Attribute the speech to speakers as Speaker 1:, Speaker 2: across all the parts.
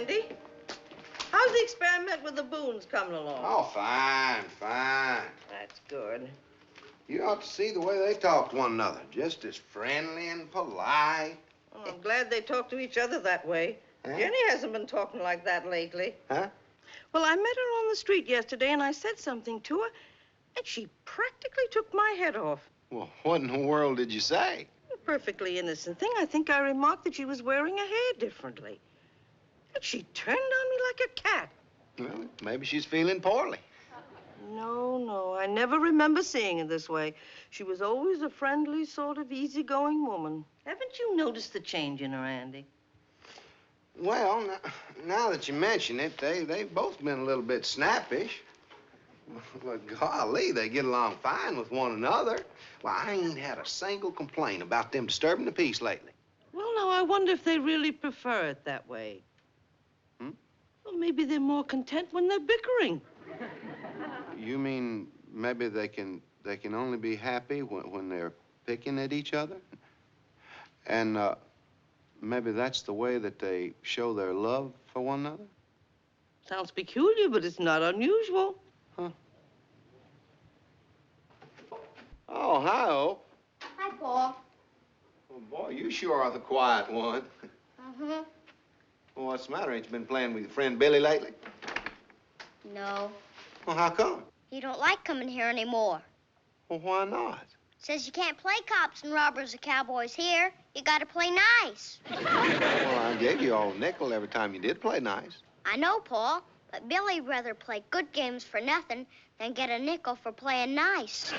Speaker 1: Andy. How's the experiment with the Boones coming along?
Speaker 2: Oh, fine, fine.
Speaker 1: That's good.
Speaker 2: You ought to see the way they talk to one another. Just as friendly and polite.
Speaker 1: Oh, I'm glad they talk to each other that way.
Speaker 2: Huh?
Speaker 1: Jenny hasn't been talking like that lately.
Speaker 2: Huh?
Speaker 1: Well, I met her on the street yesterday, and I said something to her, and she practically took my head off.
Speaker 2: Well, what in the world did you say?
Speaker 1: A perfectly innocent thing. I think I remarked that she was wearing her hair differently. But she turned on me like a cat.
Speaker 2: Well, maybe she's feeling poorly.
Speaker 1: No, I never remember seeing her this way. She was always a friendly, sort of easygoing woman. Haven't you noticed the change in her, Andy?
Speaker 2: Well, now that you mention it, they've both been a little bit snappish. But golly, they get along fine with one another. Well, I ain't had a single complaint about them disturbing the peace lately.
Speaker 1: Well, now, I wonder if they really prefer it that way. Well, maybe they're more content when they're bickering.
Speaker 2: You mean maybe they can only be happy when they're picking at each other? And maybe that's the way that they show their love for one another?
Speaker 1: Sounds peculiar, but it's not unusual.
Speaker 2: Huh. Oh, hi, Ope.
Speaker 3: Hi, Paul.
Speaker 2: Well, boy, you sure are the quiet one.
Speaker 3: Mm-hmm.
Speaker 2: Well, what's the matter? Ain't you been playing with your friend Billy lately?
Speaker 3: No.
Speaker 2: Well, how come?
Speaker 3: He don't like coming here anymore.
Speaker 2: Well, why not?
Speaker 3: Says you can't play cops and robbers and cowboys here. You gotta play nice.
Speaker 2: Well, I gave you all a nickel every time you did play nice.
Speaker 3: I know, Paul, but Billy'd rather play good games for nothing than get a nickel for playing nice.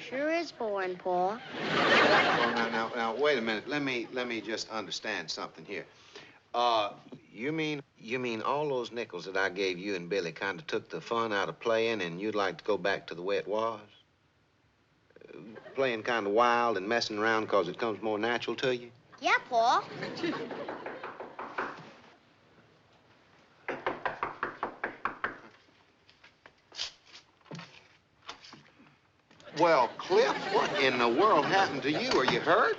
Speaker 3: Sure is boring, Paul.
Speaker 2: Well, now, wait a minute. Let me just understand something here. You mean all those nickels that I gave you and Billy kind of took the fun out of playing, and you'd like to go back to the way it was? Playing kind of wild and messing around because it comes more natural to you?
Speaker 3: Yeah, Paul.
Speaker 2: Well, Cliff, what in the world happened to you? Are you hurt?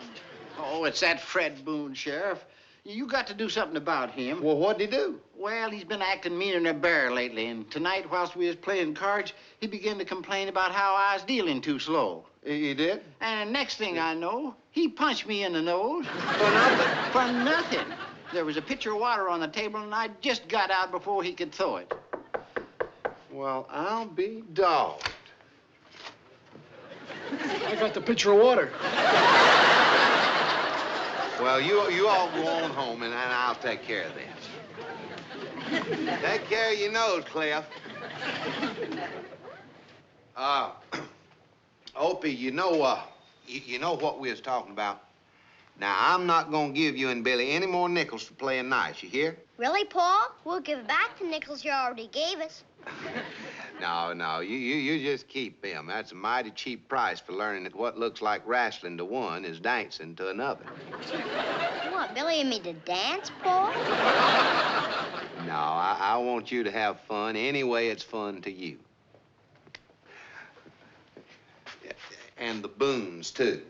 Speaker 4: Oh, it's that Fred Boone, Sheriff. You got to do something about him.
Speaker 2: Well, what'd he do?
Speaker 4: Well, he's been acting meaner than a bear lately, and tonight, whilst we was playing cards, he began to complain about how I was dealing too slow.
Speaker 2: He did?
Speaker 4: And next thing I know, he punched me in the nose.
Speaker 2: For nothing?
Speaker 4: For nothing. There was a pitcher of water on the table, and I just got out before he could throw it.
Speaker 2: Well, I'll be dogged.
Speaker 5: I got the pitcher of water.
Speaker 2: Well, you all go on home, and I'll take care of this. Take care of your nose, Cliff. Opie, you know what we was talking about? Now, I'm not gonna give you and Billy any more nickels for playing nice, you hear?
Speaker 3: Really, Paul? We'll give back the nickels you already gave us.
Speaker 2: No, you just keep them. That's a mighty cheap price for learning that what looks like wrestling to one is dancing to another.
Speaker 3: You want Billy and me to dance, Paul?
Speaker 2: No, I want you to have fun any way it's fun to you. And the Boones, too.